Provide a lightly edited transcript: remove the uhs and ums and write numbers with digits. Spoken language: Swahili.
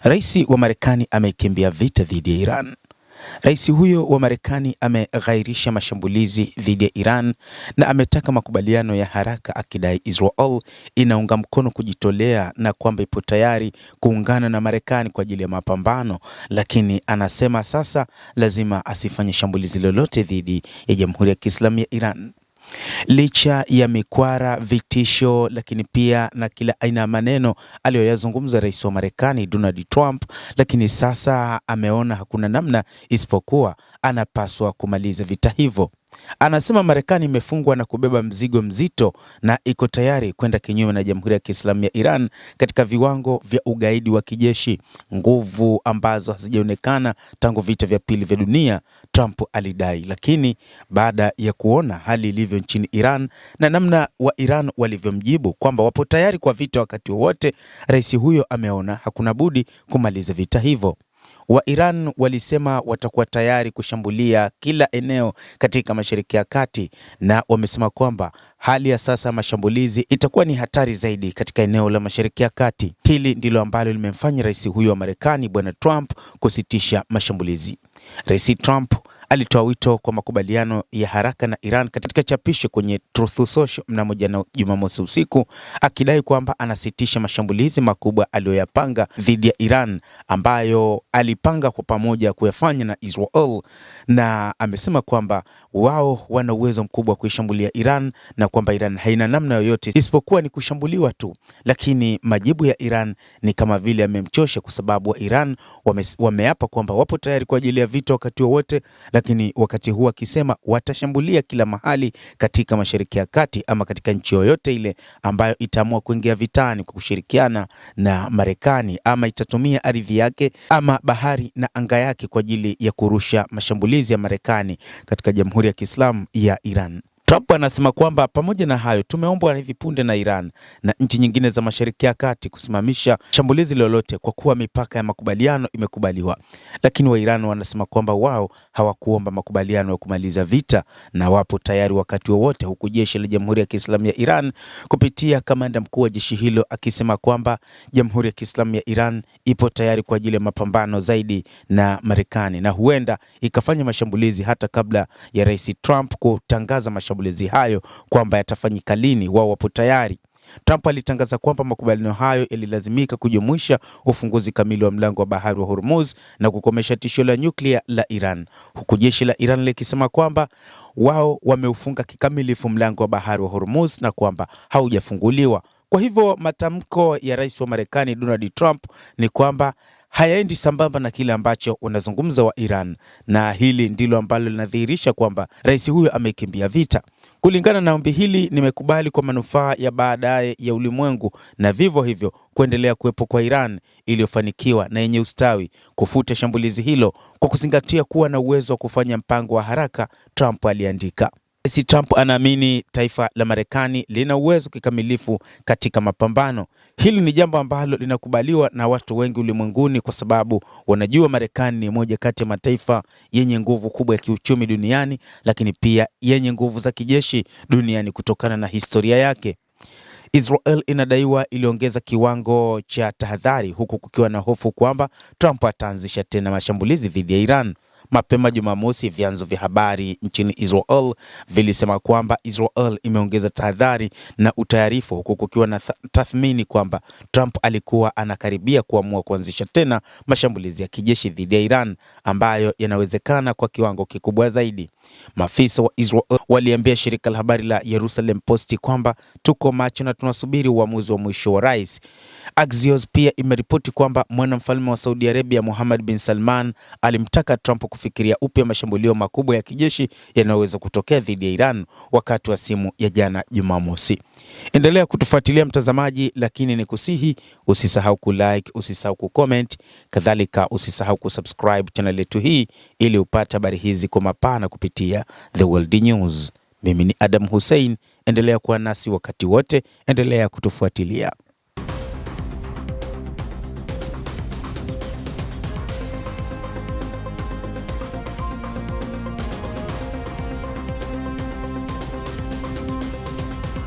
Rais wa Marekani amekimbia vita dhidi ya Iran. Rais huyo wa Marekani ameghairisha mashambulizi dhidi ya Iran na ametaka makubaliano ya haraka, akidai Israel inaunga mkono kujitolea na kwamba ipo tayari kuungana na Marekani kwa ajili ya mapambano, lakini anasema sasa lazima asifanye shambulizi lolote dhidi ya Jamhuri ya Kiislamu ya Iran. Licha ya mikwara, vitisho, lakini pia na kila aina ya maneno aliyoyazungumza rais wa Marekani Donald Trump, lakini sasa ameona hakuna namna isipokuwa anapaswa kumaliza vita hivyo. Anasema Marekani imefungwa na kubeba mzigo mzito na iko tayari kwenda kinyume na Jamhuri ya Kiislamu ya Iran katika viwango vya ugaidi wa kijeshi, nguvu ambazo hazijaonekana tangu vita vya pili vya dunia, Trump alidai. Lakini baada ya kuona hali ilivyo nchini Iran na namna wa Iran walivyomjibu kwamba wapo tayari kwa vita wakati wowote, rais huyo ameona hakuna budi kumaliza vita hivyo. Wa Iran walisema watakuwa tayari kushambulia kila eneo katika Mashariki ya Kati, na wamesema kwamba hali ya sasa mashambulizi itakuwa ni hatari zaidi katika eneo la Mashariki ya Kati. Hili ndilo ambalo limemfanya rais huyo wa Marekani Bwana Trump kusitisha mashambulizi. Rais Trump alitoa wito kwa makubaliano ya haraka na Iran katika chapisho kwenye Truth Social mnamo jana Jumamosi usiku, akidai kwamba anasitisha mashambulizi makubwa aliyoyapanga dhidi ya Iran ambayo alipanga kwa pamoja kuyafanya na Israel, na amesema kwamba wao wana uwezo mkubwa wa kuishambulia Iran na kwamba Iran haina namna yoyote isipokuwa ni kushambuliwa tu. Lakini majibu ya Iran ni kama vile yamemchosha, kwa sababu wa Iran wameapa kwamba wapo tayari kwa ajili ya vita wakati wowote, lakini wakati huu akisema watashambulia kila mahali katika Mashariki ya Kati ama katika nchi yoyote ile ambayo itaamua kuingia vitani kwa kushirikiana na Marekani, ama itatumia ardhi yake ama bahari na anga yake kwa ajili ya kurusha mashambulizi ya Marekani katika Jamhuri ya Kiislamu ya Iran. Trump anasema kwamba pamoja na hayo, tumeombwa hivi punde na Iran na nchi nyingine za Mashariki ya Kati kusimamisha shambulizi lolote kwa kuwa mipaka ya makubaliano imekubaliwa. Lakini wa Iran wanasema kwamba wao hawakuomba makubaliano ya kumaliza vita na wapo tayari wakati wowote, huku jeshi la Jamhuri ya Kiislamu ya Iran kupitia kamanda mkuu wa jeshi hilo akisema kwamba Jamhuri ya Kiislamu ya Iran ipo tayari kwa ajili ya mapambano zaidi na Marekani, na huenda ikafanya mashambulizi hata kabla ya Rais Trump kutangaza mashambulizi hayo kwamba yatafanyika lini. Wao wapo tayari. Trump alitangaza kwamba makubaliano hayo yalilazimika kujumuisha ufunguzi kamili wa mlango wa bahari wa Hormuz na kukomesha tishio la nyuklia la Iran, huku jeshi la Iran likisema kwamba wao wameufunga kikamilifu mlango wa bahari wa Hormuz na kwamba haujafunguliwa. Kwa hivyo matamko ya rais wa Marekani Donald Trump ni kwamba hayaendi sambamba na kile ambacho unazungumza wa Iran, na hili ndilo ambalo linadhihirisha kwamba rais huyo amekimbia vita. Kulingana na ombi hili, nimekubali kwa manufaa ya baadaye ya ulimwengu na vivyo hivyo kuendelea kuwepo kwa Iran iliyofanikiwa na yenye ustawi kufuta shambulizi hilo kwa kuzingatia kuwa na uwezo wa kufanya mpango wa haraka, Trump aliandika. Rais Trump anaamini taifa la Marekani lina uwezo kikamilifu katika mapambano. Hili ni jambo ambalo linakubaliwa na watu wengi ulimwenguni kwa sababu wanajua Marekani ni moja kati ya mataifa yenye nguvu kubwa ya kiuchumi duniani, lakini pia yenye nguvu za kijeshi duniani kutokana na historia yake. Israel inadaiwa iliongeza kiwango cha tahadhari, huku kukiwa na hofu kwamba Trump ataanzisha tena mashambulizi dhidi ya Iran. Mapema Jumamosi, vyanzo vya habari nchini Israel vilisema kwamba Israel imeongeza tahadhari na utayarifu, huku kukiwa na tathmini kwamba Trump alikuwa anakaribia kuamua kuanzisha tena mashambulizi ya kijeshi dhidi ya Iran ambayo yanawezekana kwa kiwango kikubwa zaidi. Maafisa wa Israel waliambia shirika la habari la Jerusalem Post kwamba tuko macho na tunasubiri uamuzi wa mwisho wa rais. Axios pia imeripoti kwamba mwanamfalme wa Saudi Arabia Mohammed bin Salman alimtaka Trump kufikiria upya mashambulio makubwa ya kijeshi yanayoweza kutokea dhidi ya Iran wakati wa simu ya jana Jumamosi. Endelea kutufuatilia mtazamaji, lakini ni kusihi usisahau kulike, usisahau kucomment, kadhalika usisahau kusubscribe channel yetu hii ili upate habari hizi kwa mapana kupitia The World News. Mimi ni Adam Hussein, endelea kuwa nasi wakati wote, endelea kutufuatilia.